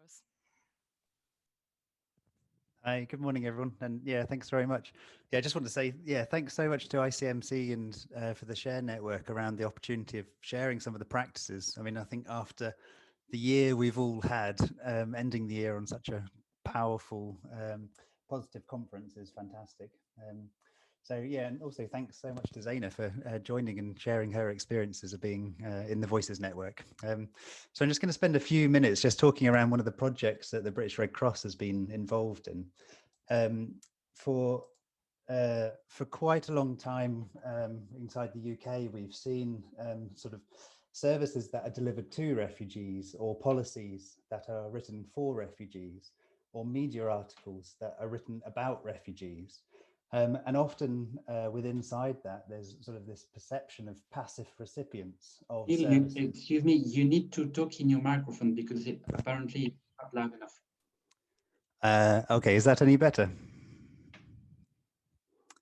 Cross. Hi, good morning, everyone. And yeah, thanks very much. Yeah, I just want to say, yeah, thanks so much to ICMC and for the Share Network around the opportunity of sharing some of the practices. I mean, I think after the year we've all had, ending the year on such a powerful, positive conference is fantastic. So yeah, and also thanks so much to Zaina for joining and sharing her experiences of being in the Voices Network. So I'm just going to spend a few minutes just talking around one of the projects that the British Red Cross has been involved in. For quite a long time inside the UK, we've seen sort of services that are delivered to refugees, or policies that are written for refugees, or media articles that are written about refugees. And often with inside that, there's sort of this perception of passive recipients of services. Excuse me, you need to talk in your microphone because it apparently not loud enough. Okay, is that any better?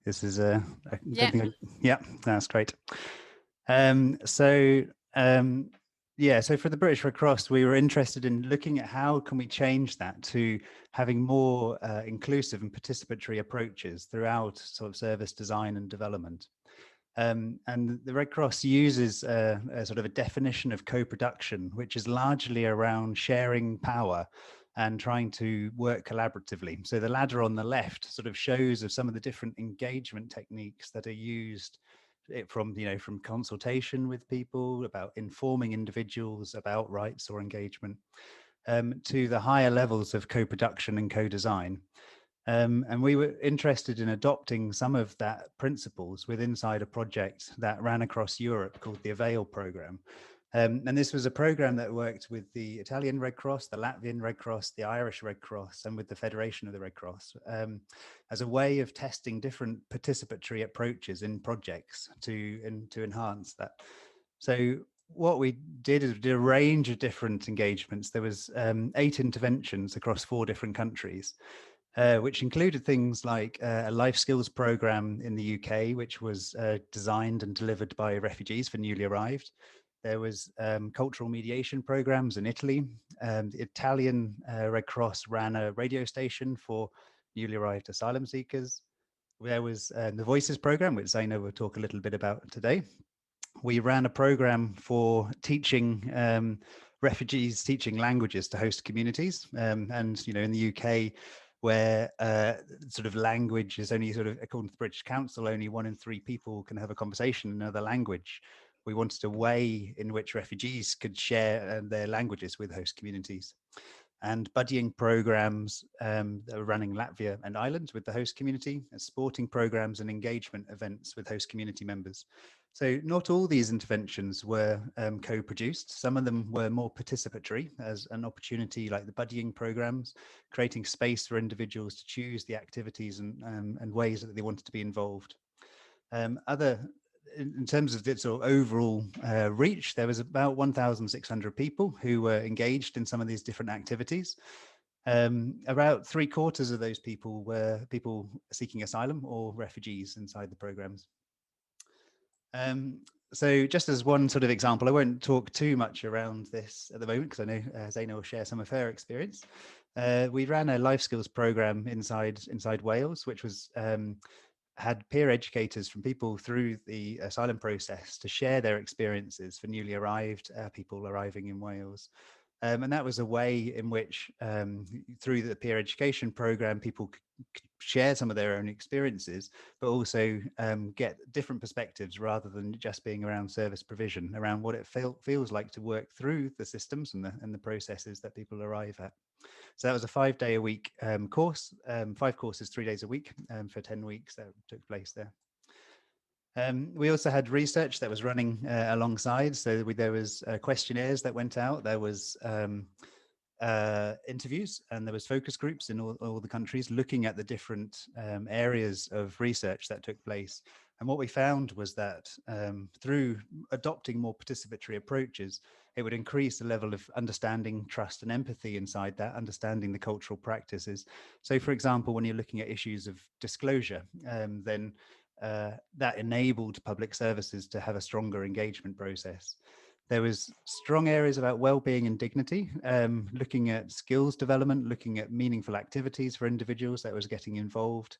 This is Yeah. Yeah, that's great. Yeah, so for the British Red Cross, we were interested in looking at how can we change that to having more inclusive and participatory approaches throughout sort of service design and development. And the Red Cross uses a sort of a definition of co-production, which is largely around sharing power and trying to work collaboratively. So the ladder on the left sort of shows of some of the different engagement techniques that are used from consultation with people, about informing individuals about rights or engagement, to the higher levels of co-production and co-design. And we were interested in adopting some of that principles with inside a project that ran across Europe called the AVAIL program. And this was a program that worked with the Italian Red Cross, the Latvian Red Cross, the Irish Red Cross, and with the Federation of the Red Cross, as a way of testing different participatory approaches in projects to enhance that. So what we did is we did a range of different engagements. There was 8 interventions across 4 different countries. Which included things like a life skills program in the UK, which was designed and delivered by refugees for newly arrived. There was cultural mediation programs in Italy. The Italian Red Cross ran a radio station for newly arrived asylum seekers. There was the Voices program, which Zaina will talk a little bit about today. We ran a program for teaching refugees, teaching languages to host communities. And, in the UK, where sort of language is only sort of, according to the British Council, only 1 in 3 people can have a conversation in another language. We wanted a way in which refugees could share their languages with host communities. And buddying programs that are running Latvia and Ireland with the host community, and sporting programs and engagement events with host community members. So not all these interventions were co-produced. Some of them were more participatory, as an opportunity like the buddying programs, creating space for individuals to choose the activities and ways that they wanted to be involved. In terms of its overall reach, there was about 1,600 people who were engaged in some of these different activities. About 3/4 of those people were people seeking asylum or refugees inside the programs. So just as one sort of example, I won't talk too much around this at the moment because I know Zaina will share some of her experience. We ran a life skills program inside Wales, which was had peer educators from people through the asylum process to share their experiences for newly arrived people arriving in Wales. And that was a way in which, through the peer education program, people could share some of their own experiences, but also get different perspectives rather than just being around service provision, around what it feels like to work through the systems and the processes that people arrive at. So that was a 5-day-a-week course, 5 courses, 3 days a week for 10 weeks that took place there. We also had research that was running alongside. So there was questionnaires that went out. There was interviews, and there was focus groups in all the countries looking at the different areas of research that took place. And what we found was that through adopting more participatory approaches, it would increase the level of understanding, trust, and empathy inside that, understanding the cultural practices. So, for example, when you're looking at issues of disclosure, then that enabled public services to have a stronger engagement process. There was strong areas about well-being and dignity, looking at skills development, looking at meaningful activities for individuals that was getting involved.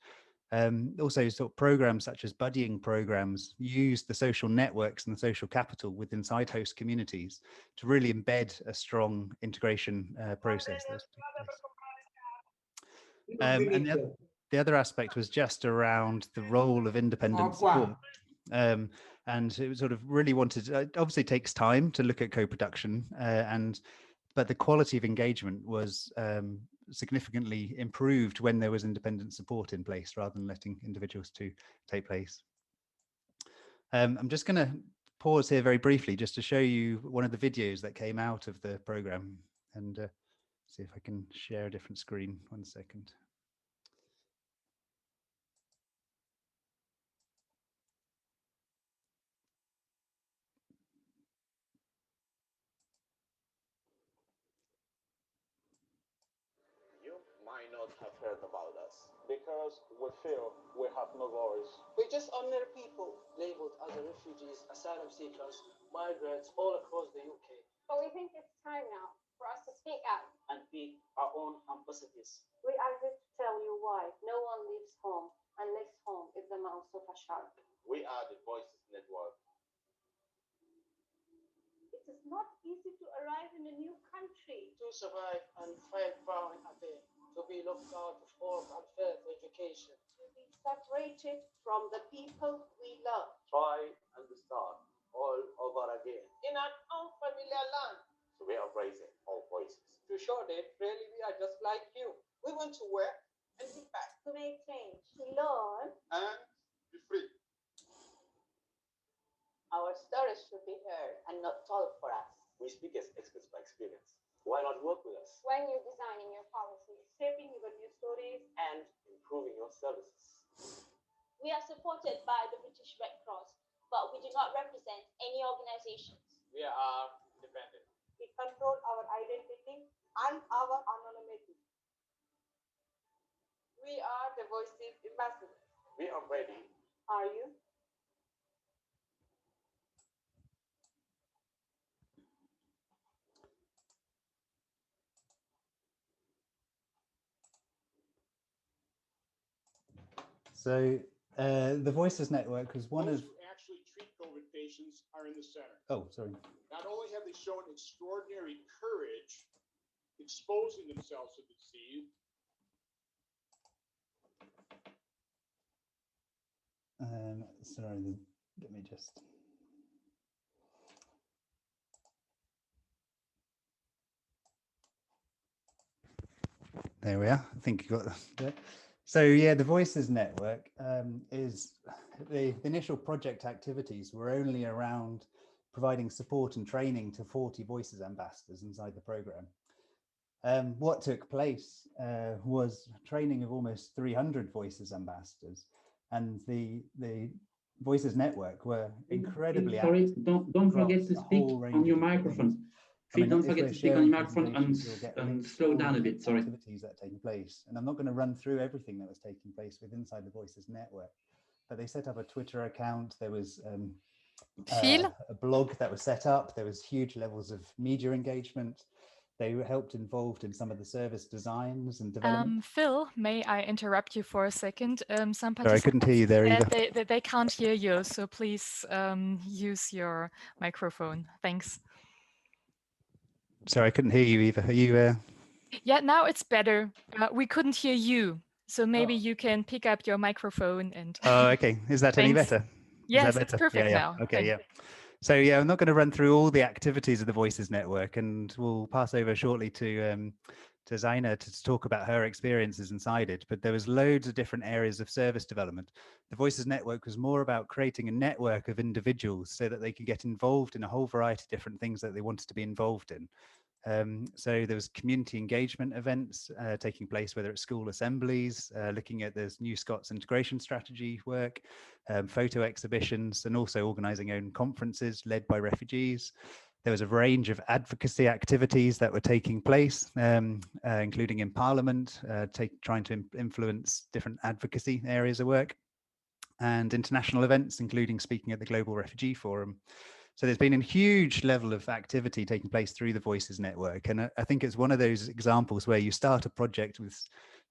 Also sort of programs such as buddying programs use the social networks and the social capital within inside host communities to really embed a strong integration process that was taking place. And the other aspect was just around the role of independent support. And it sort of really wanted, it obviously takes time to look at co-production, but the quality of engagement was significantly improved when there was independent support in place rather than letting individuals to take place. I'm just going to pause here very briefly just to show you one of the videos that came out of the program and see if I can share a different screen. 1 second. Might not have heard about us because we feel we have no voice. We're just ordinary people labeled as refugees, asylum seekers, migrants all across the UK. But we think it's time now for us to speak out and be our own ambassadors. We are here to tell you why no one leaves home unless home is the mouth of a shark. We are the Voices Network. It is not easy to arrive in a new country, to survive and fight far and away, to be locked out of all unfair education, to be separated from the people we love. Try and start all over again in an unfamiliar land. So we are raising all voices to show that really we are just like you. We want to work and give back, to make change, to learn and be free. Our stories should be heard and not told for us. We speak as experts by experience. Why not work with us? When you're designing your policies, shaping your new stories, and improving your services. We are supported by the British Red Cross, but we do not represent any organizations. We are independent. We control our identity and our anonymity. We are the Voices ambassadors. We are ready. Are you? So the Voices Network was one Those of... who actually treat COVID patients are in the center. Oh, sorry. Not only have they shown extraordinary courage exposing themselves to the disease, Sorry, let me just... There we are. I think you got that. So yeah, the Voices Network is the initial project activities were only around providing support and training to 40 Voices ambassadors inside the program. What took place was training of almost 300 Voices ambassadors, and the Voices Network were incredibly sorry, active. Don't forget to speak on your microphone. Don't forget to speak on your microphone and slow down a bit, sorry. Activities that are taking place. And I'm not going to run through everything that was taking place with inside the Voices Network, but they set up a Twitter account. There was a blog that was set up. There was huge levels of media engagement. They were helped involved in some of the service designs and development. Phil, may I interrupt you for a second? Some participants, sorry, I couldn't hear you there either. They can't hear you, so please use your microphone. Thanks. Sorry, I couldn't hear you either. Are you? Yeah, now it's better. We couldn't hear you, so maybe you can pick up your microphone and. Oh, okay. Is that any better? Yes, better? It's perfect now. Okay, yeah. So yeah, I'm not going to run through all the activities of the Voices Network, and we'll pass over shortly to Zaina to talk about her experiences inside it. But there was loads of different areas of service development. The Voices Network was more about creating a network of individuals so that they could get involved in a whole variety of different things that they wanted to be involved in. So there was community engagement events taking place, whether it's school assemblies, looking at this New Scots integration strategy work, photo exhibitions, and also organising own conferences led by refugees. There was a range of advocacy activities that were taking place, including in Parliament, trying to influence different advocacy areas of work, and international events, including speaking at the Global Refugee Forum. So there's been a huge level of activity taking place through the Voices Network. And I think it's one of those examples where you start a project with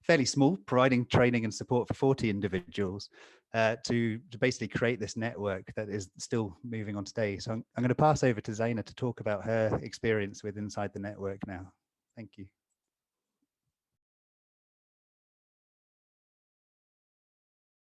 fairly small, providing training and support for 40 individuals to basically create this network that is still moving on today. So I'm going to pass over to Zaina to talk about her experience with Inside the Network now. Thank you.